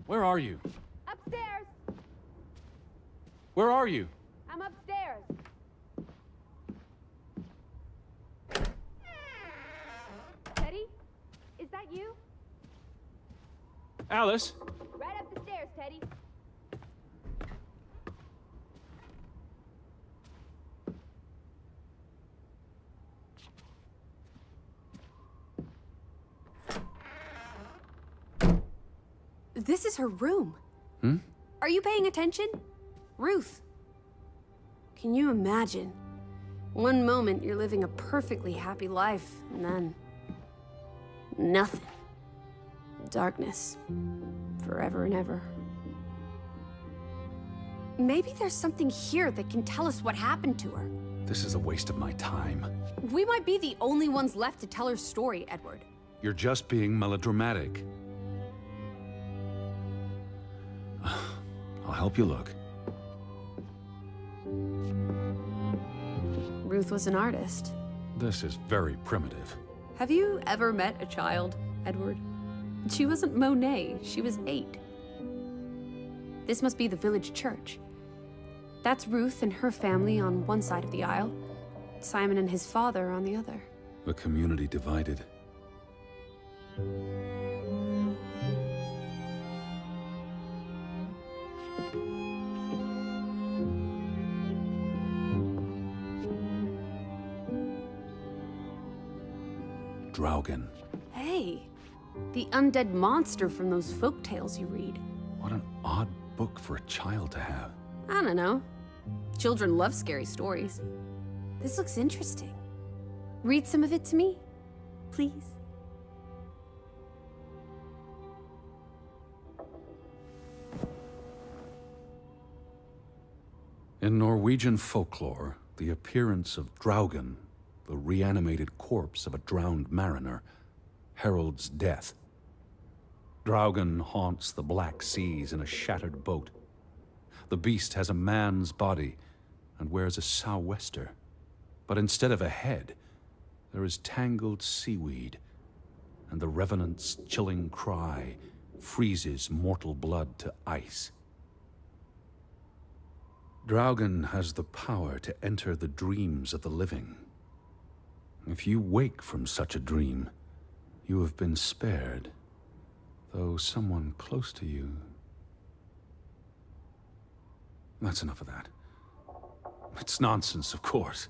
Where are you? Upstairs! Where are you? I'm upstairs. Teddy? Is that you? Alice? Right up the stairs, Teddy. This is her room. Hmm? Are you paying attention? Ruth. Can you imagine? One moment you're living a perfectly happy life, and then... nothing. Darkness. Forever and ever. Maybe there's something here that can tell us what happened to her. This is a waste of my time. We might be the only ones left to tell her story, Edward. You're just being melodramatic. I'll help you look. Ruth was an artist. This is very primitive. Have you ever met a child, Edward? She wasn't Monet, she was 8. This must be the village church. That's Ruth and her family on one side of the aisle, Simon and his father on the other. A community divided. Draugen. Hey, the undead monster from those folk tales you read. What an odd book for a child to have. I don't know. Children love scary stories. This looks interesting. Read some of it to me, please. In Norwegian folklore, the appearance of Draugen, the reanimated corpse of a drowned mariner, heralds death. Draugen haunts the Black Seas in a shattered boat. The beast has a man's body and wears a sou'wester. But instead of a head, there is tangled seaweed, and the revenant's chilling cry freezes mortal blood to ice. Draugen has the power to enter the dreams of the living. If you wake from such a dream, you have been spared, though someone close to you... That's enough of that. It's nonsense, of course.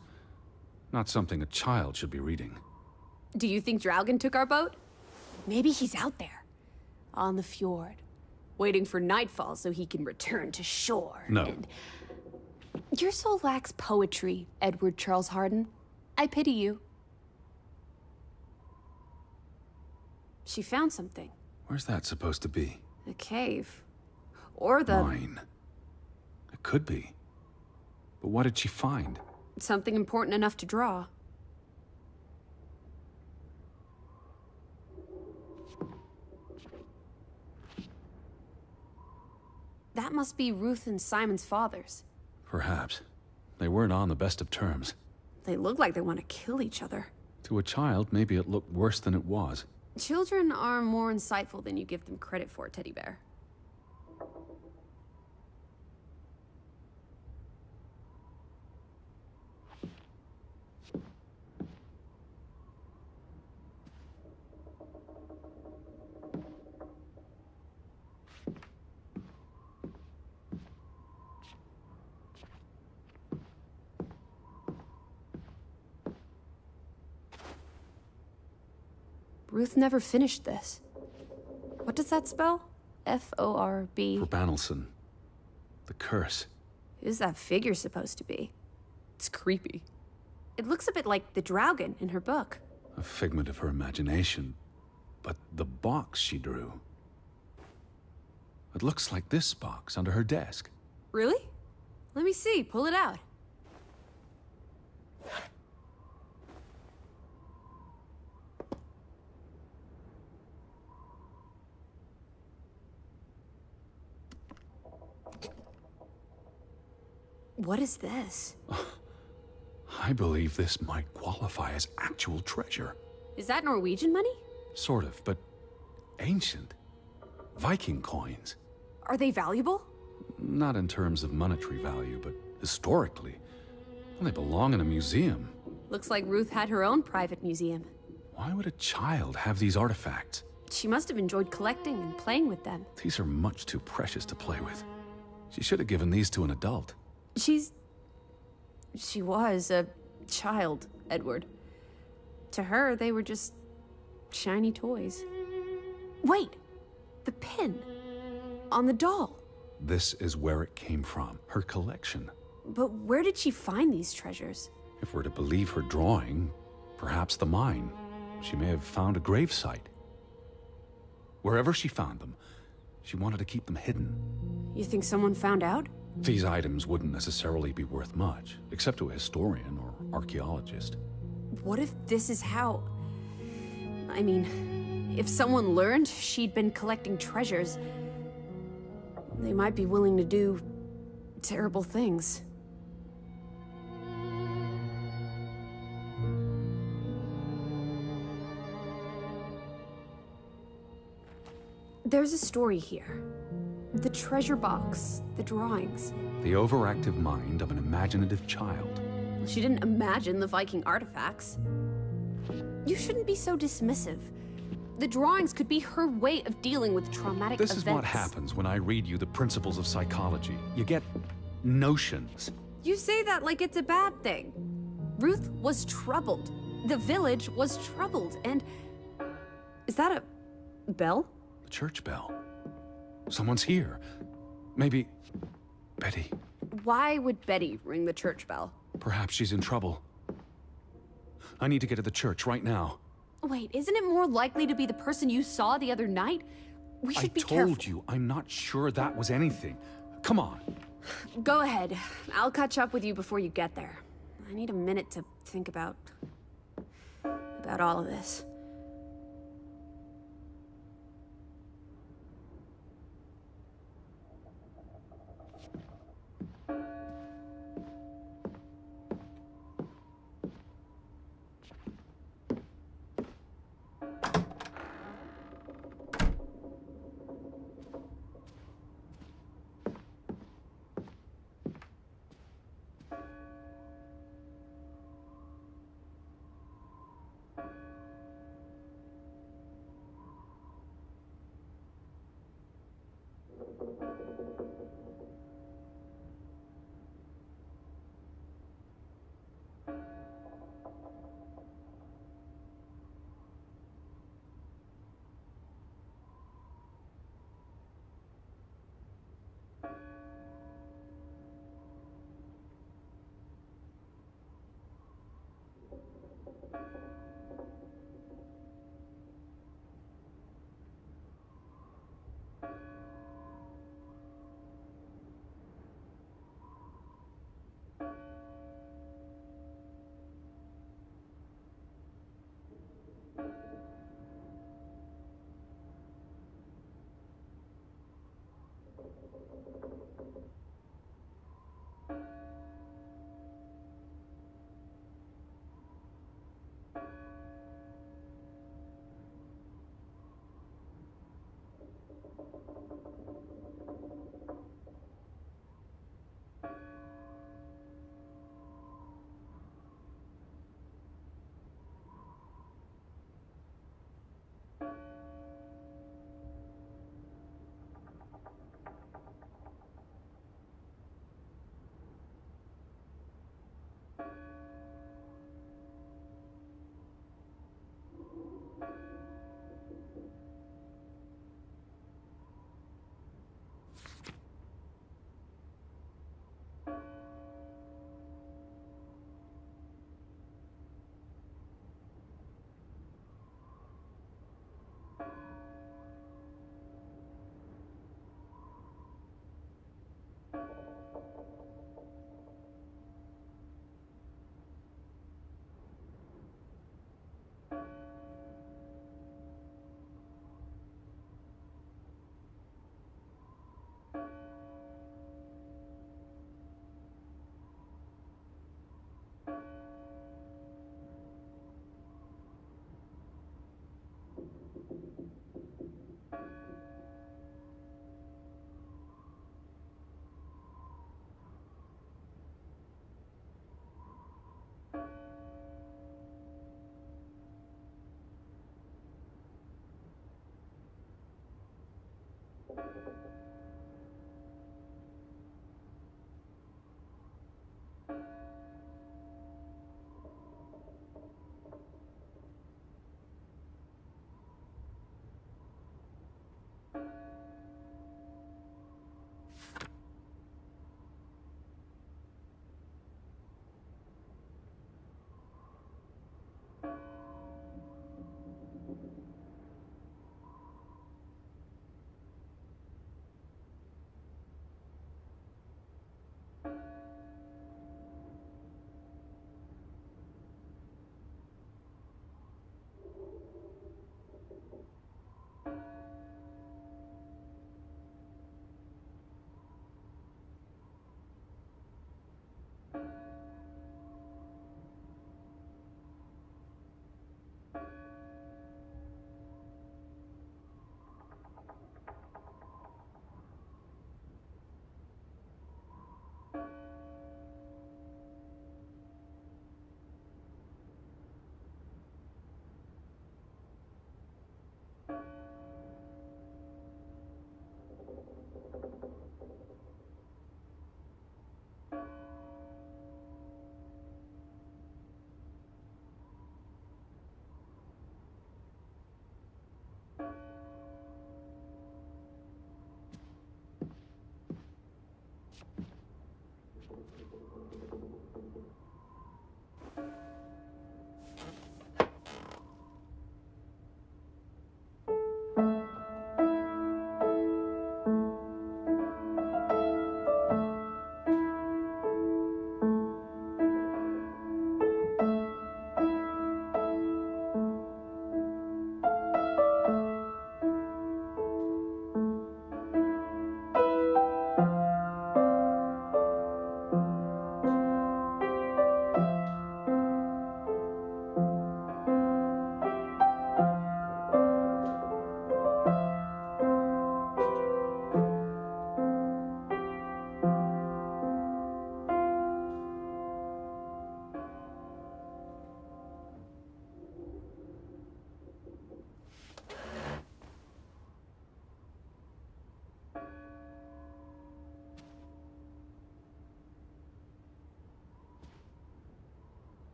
Not something a child should be reading. Do you think Draugen took our boat? Maybe he's out there, on the fjord, waiting for nightfall so he can return to shore. No. And... Your soul lacks poetry, Edward Charles Harden. I pity you. She found something. Where's that supposed to be? A cave. Or the... Mine. It could be. But what did she find? Something important enough to draw. That must be Ruth and Simon's fathers. Perhaps. They weren't on the best of terms. They look like they want to kill each other. To a child, maybe it looked worse than it was. Children are more insightful than you give them credit for, Teddy Bear. Ruth never finished this. What does that spell? F-O-R-B. For Banelson. The curse. Who's that figure supposed to be? It's creepy. It looks a bit like the Draugen in her book. A figment of her imagination. But the box she drew... It looks like this box under her desk. Really? Let me see. Pull it out. What is this? I believe this might qualify as actual treasure. Is that Norwegian money? Sort of, but ancient. Viking coins. Are they valuable? Not in terms of monetary value, but historically. Well, they belong in a museum. Looks like Ruth had her own private museum. Why would a child have these artifacts? She must have enjoyed collecting and playing with them. These are much too precious to play with. She should have given these to an adult. She was a child, Edward. To her, they were just shiny toys. Wait! The pin! On the doll! This is where it came from, her collection. But where did she find these treasures? If we're to believe her drawing, perhaps the mine. She may have found a gravesite. Wherever she found them, she wanted to keep them hidden. You think someone found out? These items wouldn't necessarily be worth much, except to a historian or archaeologist. What if this is how... I mean, if someone learned she'd been collecting treasures, they might be willing to do terrible things. There's a story here. The treasure box, the drawings. The overactive mind of an imaginative child. She didn't imagine the Viking artifacts. You shouldn't be so dismissive. The drawings could be her way of dealing with traumatic events. This is what happens when I read you the principles of psychology. You get notions. You say that like it's a bad thing. Ruth was troubled. The village was troubled, and... Is that a bell? The church bell. Someone's here. Maybe... Betty. Why would Betty ring the church bell? Perhaps she's in trouble. I need to get to the church right now. Wait, isn't it more likely to be the person you saw the other night? We should be careful. I told you, I'm not sure that was anything. Come on. Go ahead. I'll catch up with you before you get there. I need a minute to think about all of this.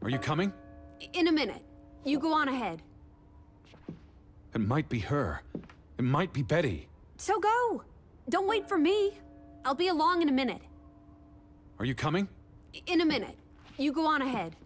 Are you coming? In a minute. You go on ahead. It might be her. It might be Betty. So go. Don't wait for me. I'll be along in a minute. Are you coming? In a minute. You go on ahead.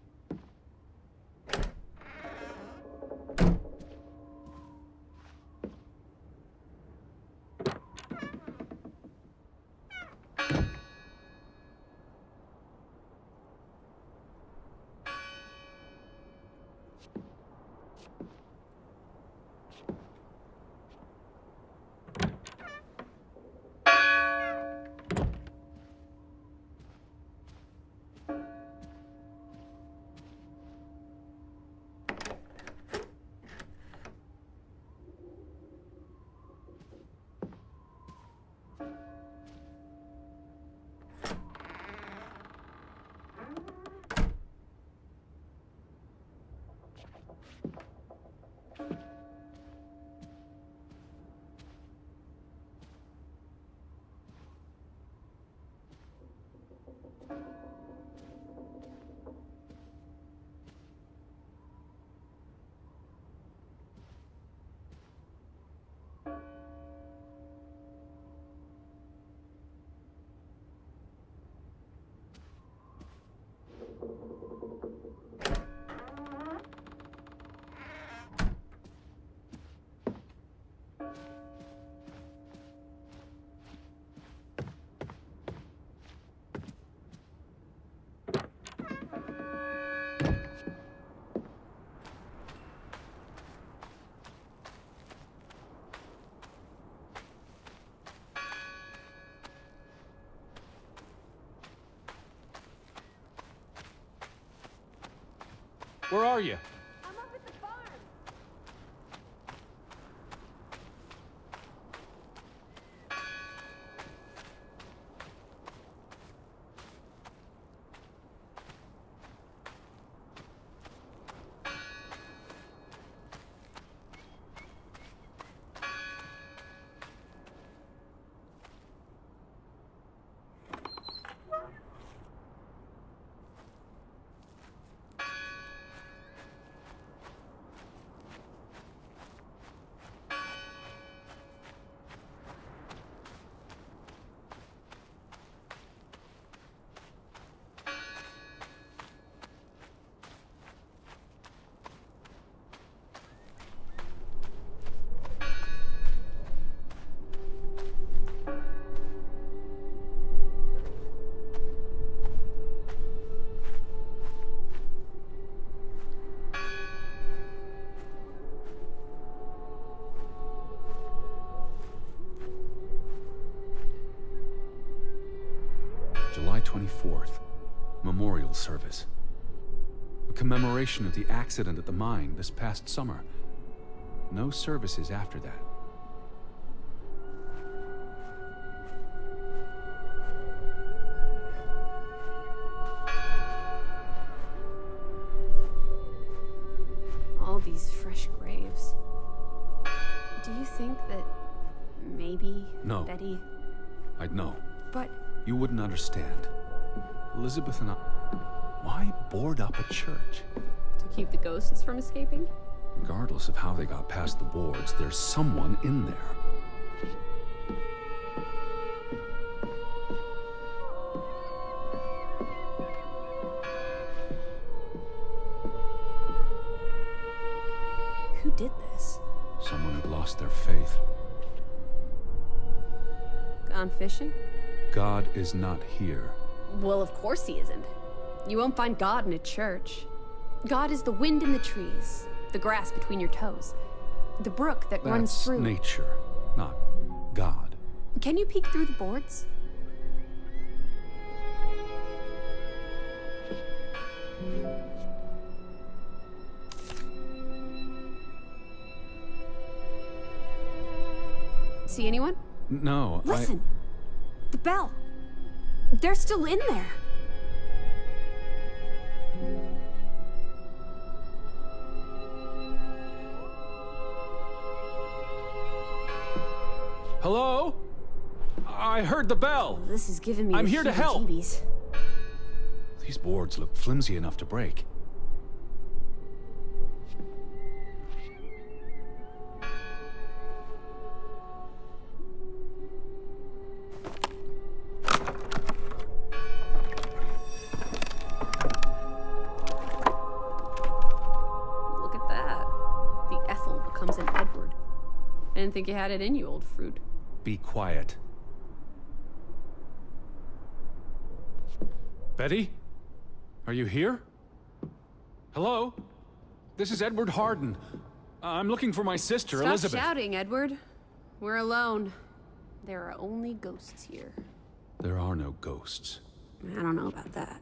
Where are you? I'm up at the farm. July 24th. Memorial service. A commemoration of the accident at the mine this past summer. No services after that. All these fresh graves. Do you think that maybe No. Betty... I'd know. But You wouldn't understand. Elizabeth and I... Why board up a church? to keep the ghosts from escaping? Regardless of how they got past the boards, there's someone in there. Who did this? Someone who'd lost their faith. Gone fishing? God is not here. Well, of course he isn't. You won't find God in a church. God is the wind in the trees, the grass between your toes, the brook that runs That's through. nature, not God. Can you peek through the boards? See anyone? No, Listen! The bell! They're still in there! Hello? I heard the bell. This is giving me I'm the here to help. heebie-jeebies. These boards look flimsy enough to break. I didn't think you had it in you, old fruit. Be quiet. Betty? Are you here? Hello? This is Edward Harden. I'm looking for my sister, Elizabeth. Stop shouting, Edward. We're alone. There are only ghosts here. There are no ghosts. I don't know about that.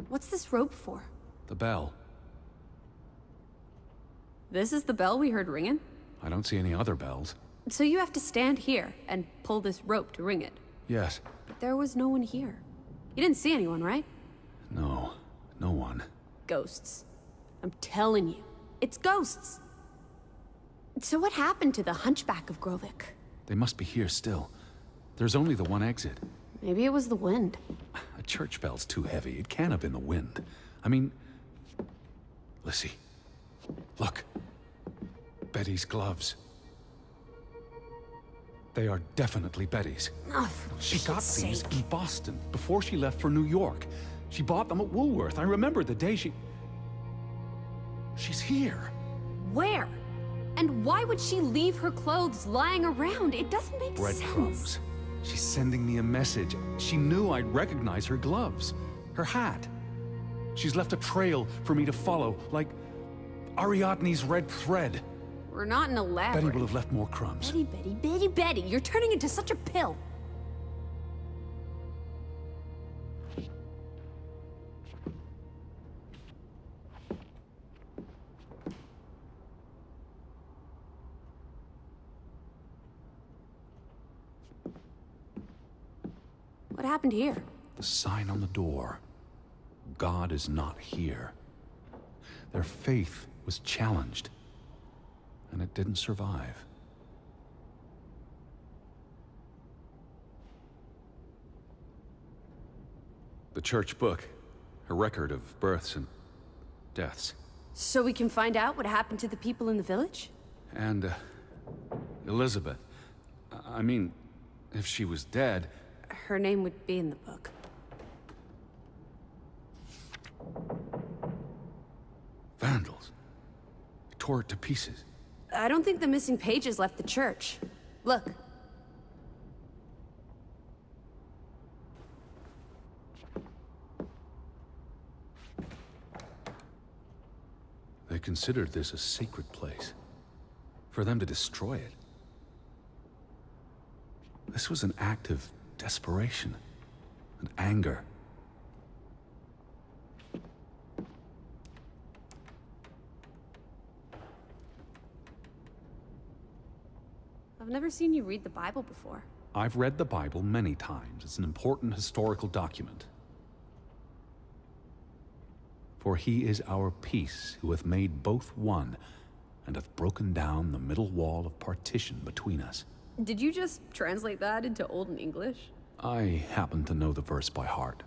What's this rope for? The bell. This is the bell we heard ringing? I don't see any other bells. So you have to stand here and pull this rope to ring it? Yes. But there was no one here. You didn't see anyone, right? No. No one. Ghosts. I'm telling you. It's ghosts! So what happened to the Hunchback of Grovik? They must be here still. There's only the one exit. Maybe it was the wind. A church bell's too heavy. It can't have been the wind. I mean... Lissy. Look. Betty's gloves. They are definitely Betty's. Oh, for She got Pete's these sake. in Boston before she left for New York. She bought them at Woolworth. I remember the day She's here. Where? And why would she leave her clothes lying around? It doesn't make sense. Breadcrumbs. She's sending me a message. She knew I'd recognize her gloves. Her hat. She's left a trail for me to follow, like Ariadne's red thread. We're not in a lab. Betty will have left more crumbs. Betty, you're turning into such a pill. What happened here? The sign on the door. God is not here. Their faith was challenged, and it didn't survive. The church book, a record of births and deaths. So we can find out what happened to the people in the village? And, Elizabeth. I mean, if she was dead... Her name would be in the book. Vandals. Tore it to pieces. I don't think the missing pages left the church. Look. They considered this a sacred place. For them to destroy it. This was an act of desperation and anger. I've never seen you read the Bible before. I've read the Bible many times. It's an important historical document. For he is our peace, who hath made both one, and hath broken down the middle wall of partition between us. Did you just translate that into Old English? I happen to know the verse by heart.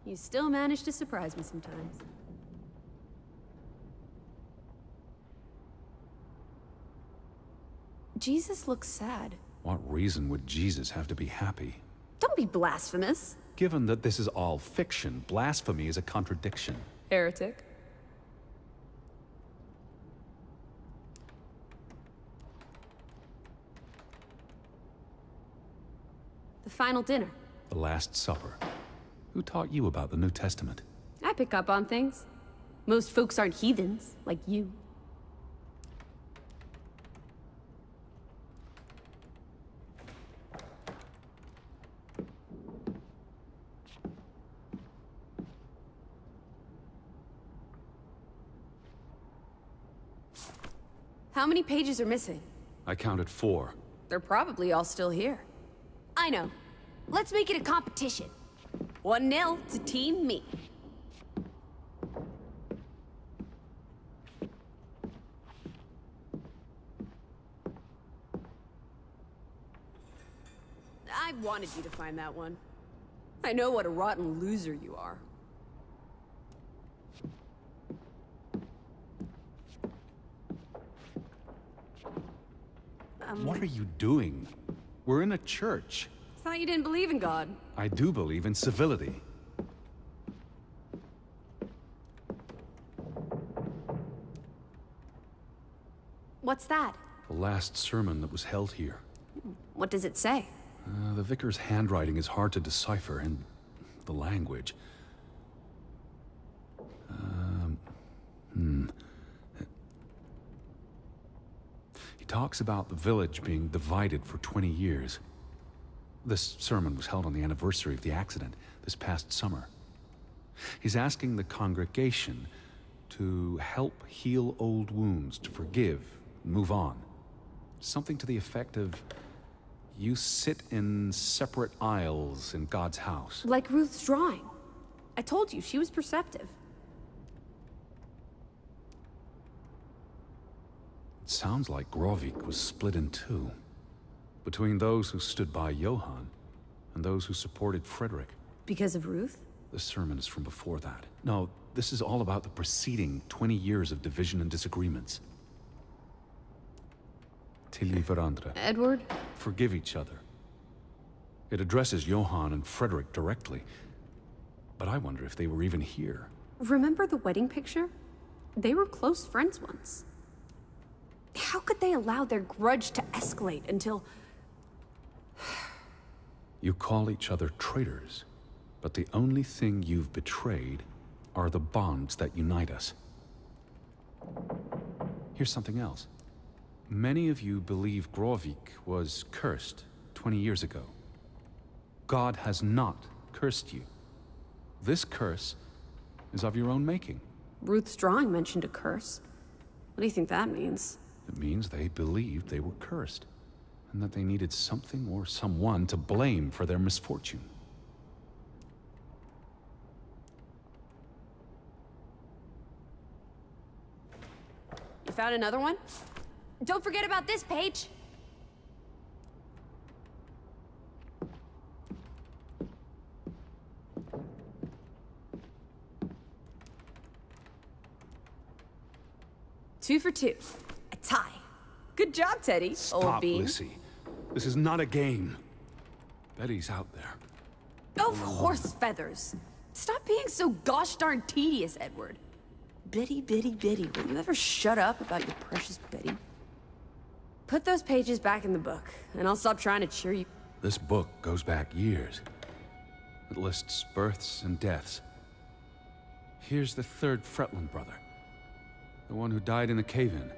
You still manage to surprise me sometimes. Jesus looks sad. What reason would Jesus have to be happy? Don't be blasphemous. Given that this is all fiction, blasphemy is a contradiction. Heretic. The final dinner. The Last Supper. Who taught you about the New Testament? I pick up on things. Most folks aren't heathens, like you. How many pages are missing? I counted 4. They're probably all still here. I know. Let's make it a competition. 1-0 to Team Me. I wanted you to find that one. I know what a rotten loser you are. What are you doing? We're in a church. Thought you didn't believe in God. I do believe in civility. What's that? The last sermon that was held here. What does it say? The vicar's handwriting is hard to decipher, and the language. He talks about the village being divided for 20 years. This sermon was held on the anniversary of the accident this past summer. He's asking the congregation to help heal old wounds, to forgive, move on. Something to the effect of, you sit in separate aisles in God's house. Like Ruth's drawing. I told you, she was perceptive. It sounds like Grovik was split in two, between those who stood by Johann and those who supported Frederick. Because of Ruth? The sermon is from before that. No, this is all about the preceding 20 years of division and disagreements. Tilly varandra. Edward? Forgive each other. It addresses Johann and Frederick directly. But I wonder if they were even here. Remember the wedding picture? They were close friends once. How could they allow their grudge to escalate until... You call each other traitors, but the only thing you've betrayed are the bonds that unite us. Here's something else. Many of you believe Grovik was cursed 20 years ago. God has not cursed you. This curse is of your own making. Ruth's drawing mentioned a curse. What do you think that means? It means they believed they were cursed, and that they needed something or someone to blame for their misfortune. You found another one? Don't forget about this page! Two for two. A tie. Good job, Teddy, old Stop, bean. Lissy. This is not a game. Betty's out there. Of horse feathers. Stop being so gosh darn tedious, Edward. Betty, Betty, Betty, will you ever shut up about your precious Betty? Put those pages back in the book, and I'll stop trying to cheer you. This book goes back years. It lists births and deaths. Here's the third Fretland brother. The one who died in the cave-in.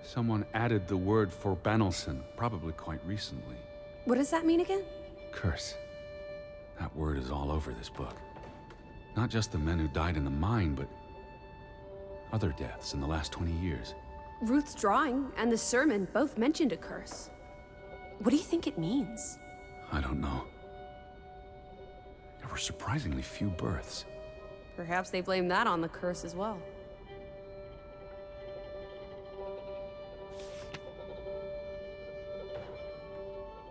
Someone added the word for Banelson, probably quite recently. What does that mean again? Curse. That word is all over this book. Not just the men who died in the mine, but other deaths in the last 20 years. Ruth's drawing and the sermon both mentioned a curse. What do you think it means? I don't know. There were surprisingly few births. Perhaps they blame that on the curse as well.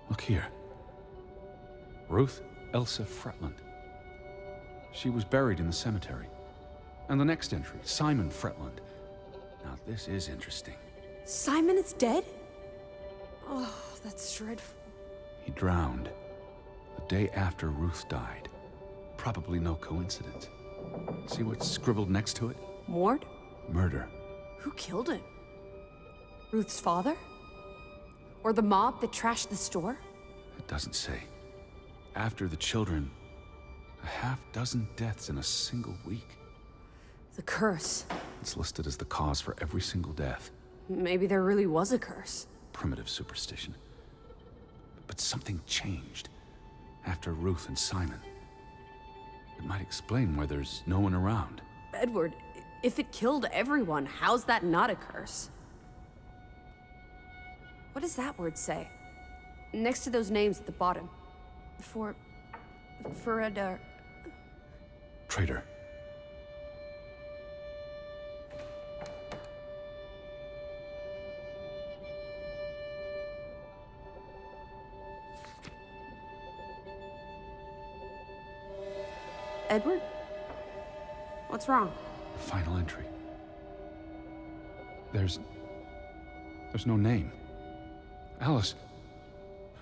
Look here. Ruth Elsa Fretland. She was buried in the cemetery. And the next entry, Simon Fretland. Now this is interesting. Simon is dead? Oh, that's dreadful. He drowned the day after Ruth died. Probably no coincidence. See what's scribbled next to it? Mord? Murder. Who killed him? Ruth's father? Or the mob that trashed the store? It doesn't say. After the children, a half-dozen deaths in a single week. The curse. It's listed as the cause for every single death. Maybe there really was a curse. Primitive superstition. But something changed after Ruth and Simon. It might explain why there's no one around. Edward, if it killed everyone, how's that not a curse? What does that word say? Next to those names at the bottom. For Traitor. Edward? What's wrong? Final entry. There's no name. Alice,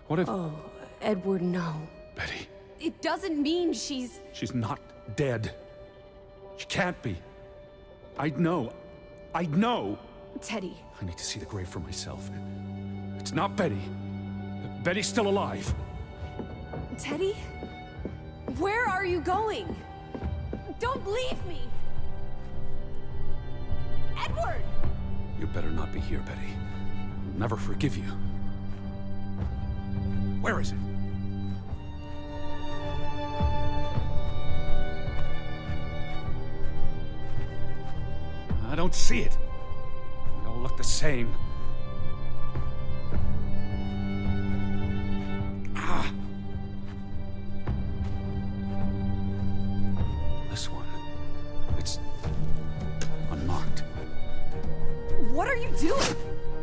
what if... Oh, Edward, no. Betty. It doesn't mean she's... She's not dead. She can't be. I'd know. I'd know. Teddy. I need to see the grave for myself. It's not Betty. Betty's still alive. Teddy? Where are you going? Don't leave me! Edward! You better not be here, Betty. I'll never forgive you. Where is it? I don't see it. They all look the same. Ah! This one. It's unmarked. What are you doing?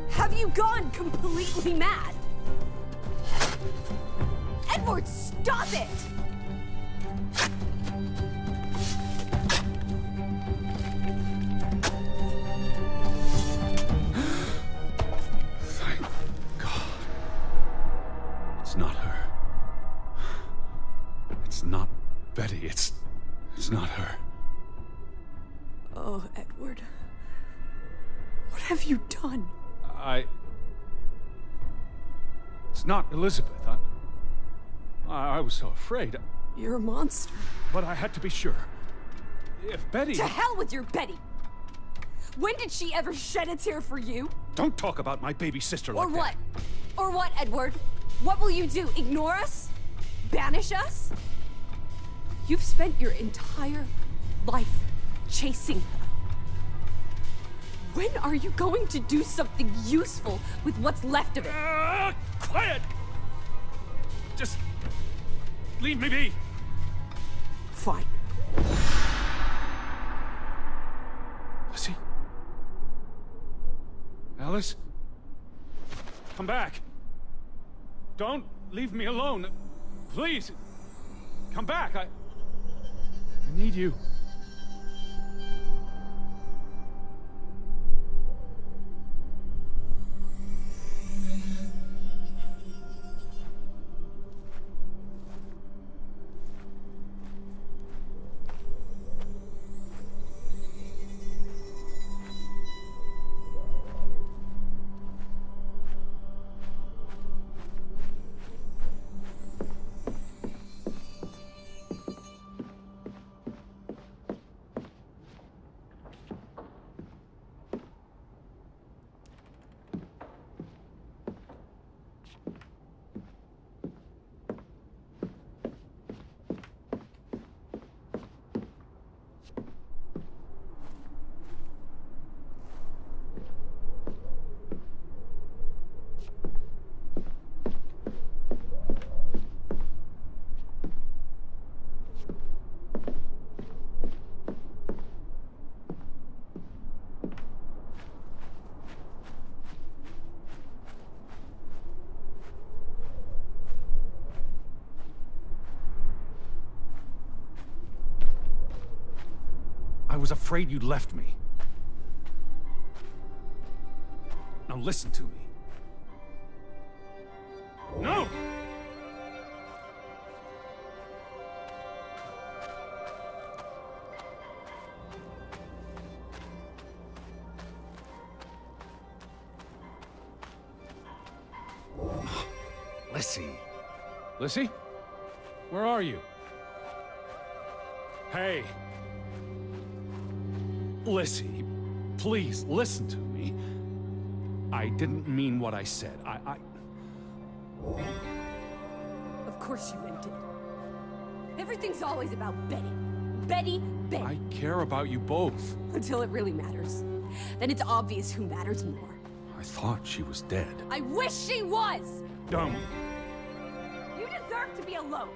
Have you gone completely mad? Edward, stop it! Thank God. It's not her. It's not Betty. It's not her. Oh, Edward. What have you done? It's not Elizabeth. I was so afraid. You're a monster. But I had to be sure. If Betty... To hell with your Betty! When did she ever shed a tear for you? Don't talk about my baby sister like that. Or what? Or what, Edward? What will you do? Ignore us? Banish us? You've spent your entire life chasing her. When are you going to do something useful with what's left of it? Quiet! Just leave me be. Fine. Lizzie? Alice? Come back. Don't leave me alone. Please. Come back. I need you. I was afraid you'd left me. Now listen to me. No! Lizzie. Lizzie? Where are you? Hey. Lizzie, please listen to me. I didn't mean what I said. Of course you meant it. Everything's always about Betty. Betty, Betty. I care about you both. Until it really matters. Then it's obvious who matters more. I thought she was dead. I wish she was! Don't. You deserve to be alone.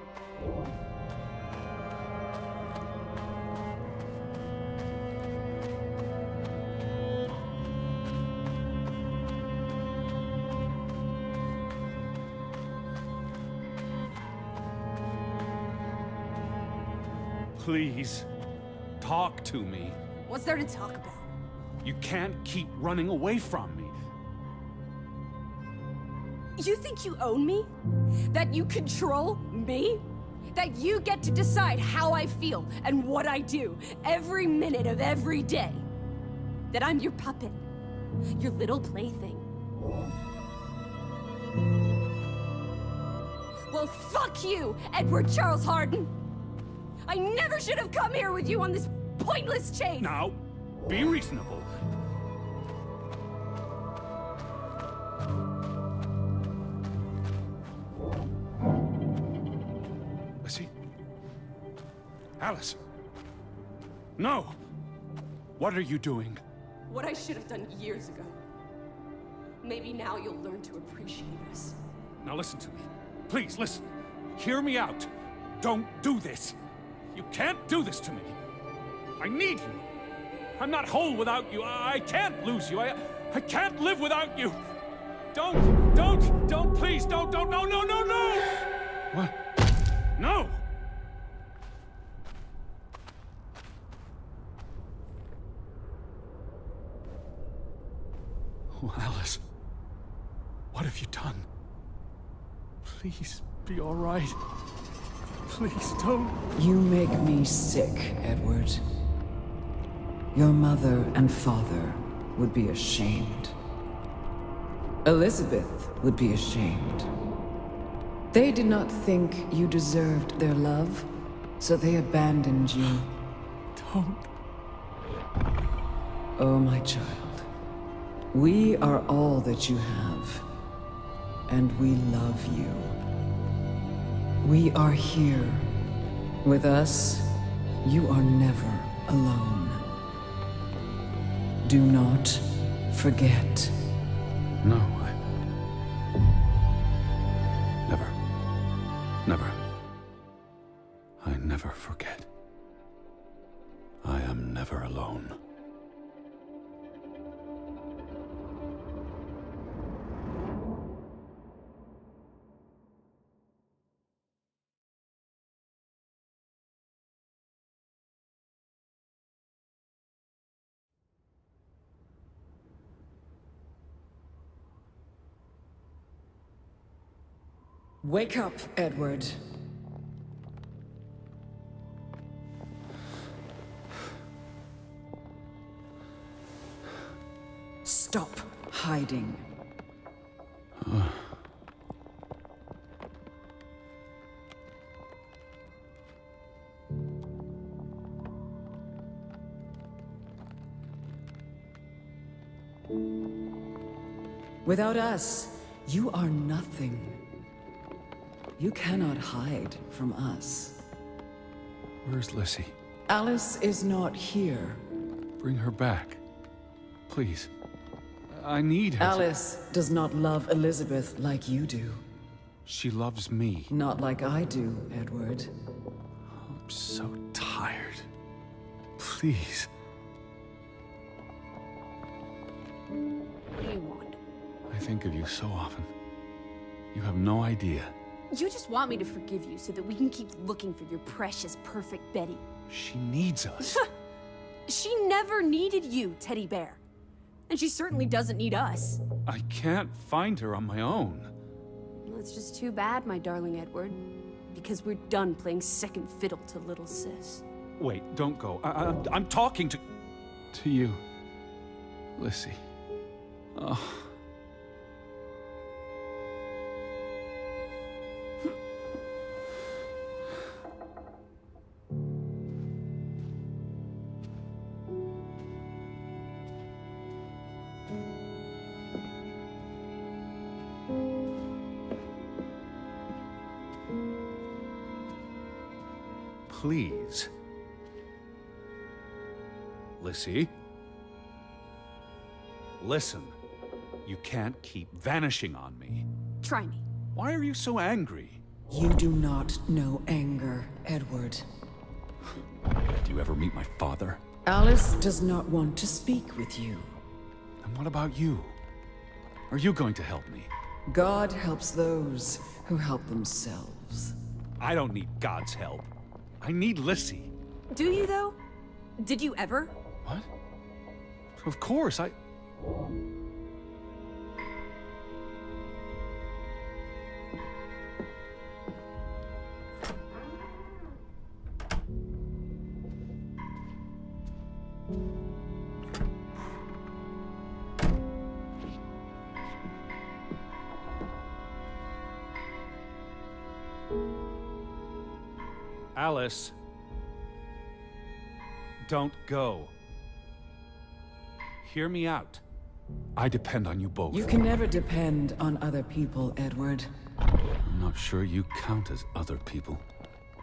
Please, talk to me. What's there to talk about? You can't keep running away from me. You think you own me? That you control me? That you get to decide how I feel and what I do every minute of every day? That I'm your puppet? Your little plaything. Well, fuck you, Edward Charles Harden! I never should have come here with you on this pointless chase! Now, be reasonable. Lizzie? Alice? No! What are you doing? What I should have done years ago. Maybe now you'll learn to appreciate us. Now listen to me. Please, listen. Hear me out. Don't do this. You can't do this to me. I need you. I'm not whole without you. I can't lose you. I can't live without you. Don't, please, don't, no. What? No! Oh, Alice. What have you done? Please, be all right. Please, don't. You make me sick, Edward. Your mother and father would be ashamed. Elizabeth would be ashamed. They did not think you deserved their love, so they abandoned you. Don't. Oh, my child. We are all that you have, and we love you. We are here. With us, you are never alone. Do not forget. No, Never. I never forget. I am never alone. Wake up, Edward. Stop hiding. Without us, you are nothing. You cannot hide from us. Where's Lizzie? Alice is not here. Bring her back. Please. I need her. Alice does not love Elizabeth like you do. She loves me. Not like I do, Edward. I'm so tired. Please. What do you want? I think of you so often. You have no idea. You just want me to forgive you so that we can keep looking for your precious, perfect Betty. She needs us. She never needed you, Teddy Bear. And she certainly doesn't need us. I can't find her on my own. Well, it's just too bad, my darling Edward. Because we're done playing second fiddle to little sis. Wait, don't go. I'm talking to you, Lizzie. Oh. Please. Lizzie? Listen. You can't keep vanishing on me. Try me. Why are you so angry? You do not know anger, Edward. Did you ever meet my father? Alice does not want to speak with you. And what about you? Are you going to help me? God helps those who help themselves. I don't need God's help. I need Lizzie. Do you, though? Did you ever? What? Of course, Alice. Don't go. Hear me out. I depend on you both. You can never depend on other people, Edward. I'm not sure you count as other people.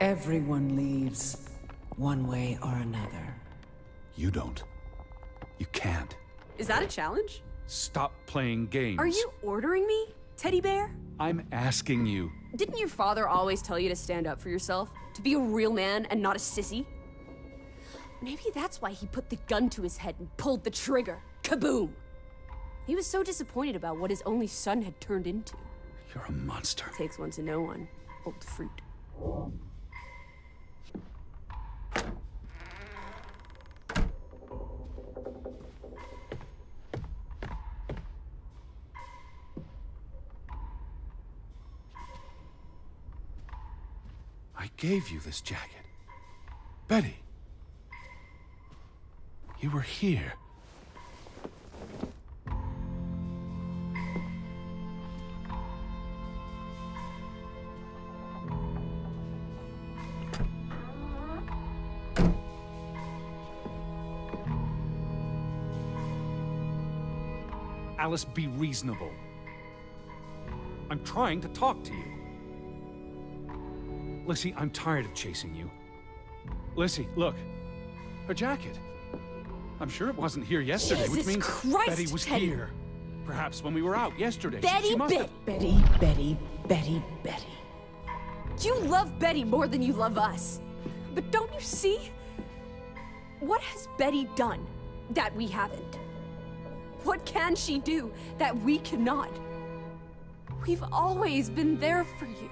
Everyone leaves, one way or another. You don't. You can't. Is that a challenge? Stop playing games. Are you ordering me, teddy bear? I'm asking you. Didn't your father always tell you to stand up for yourself? To be a real man and not a sissy? Maybe that's why he put the gun to his head and pulled the trigger. Kaboom! He was so disappointed about what his only son had turned into. You're a monster. Takes one to know one. Old fruit. I gave you this jacket. Betty. You were here. Alice, be reasonable. I'm trying to talk to you. Lissy, I'm tired of chasing you. Lissy, look. Her jacket. I'm sure it wasn't here yesterday, which means Christ, Betty was Teddy. here. Perhaps when we were out yesterday. Betty, She must Betty. have... Betty. You love Betty more than you love us. But don't you see? What has Betty done that we haven't? What can she do that we cannot? We've always been there for you.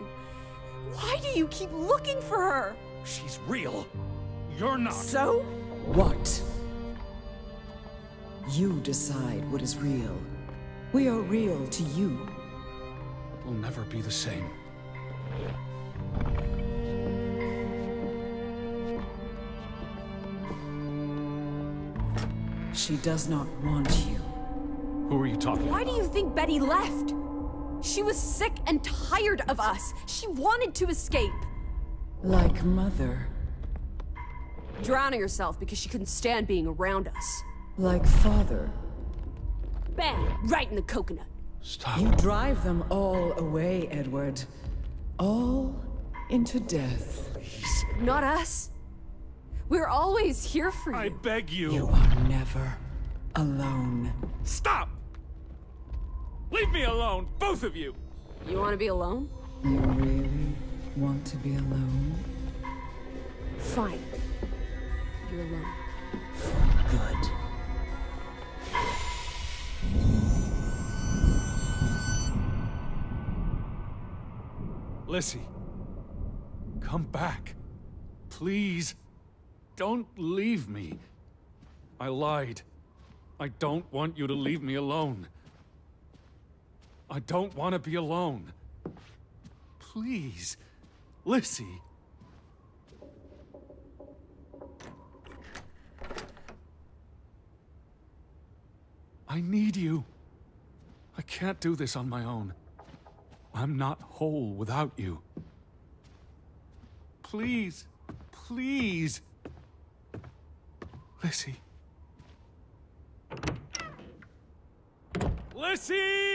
Why do you keep looking for her? She's real. You're not. So? What? You decide what is real. We are real to you. We'll never be the same. She does not want you. Who are you talking Why about? do you think Betty left? She was sick and tired of us. She wanted to escape. Like Mother. Drowning herself because she couldn't stand being around us. Like Father. Bang! Right in the coconut. Stop. You drive them all away, Edward. All into death. Not us. We're always here for I you. beg you. You are never alone. Stop! Leave me alone, both of you! You want to be alone? You really want to be alone? Fine. You're alone. Good. Lissy, come back. Please. Don't leave me. I lied. I don't want you to leave me alone. I don't want to be alone. Please. Lissy. I need you. I can't do this on my own. I'm not whole without you. Please, please. Lissy. Lissy!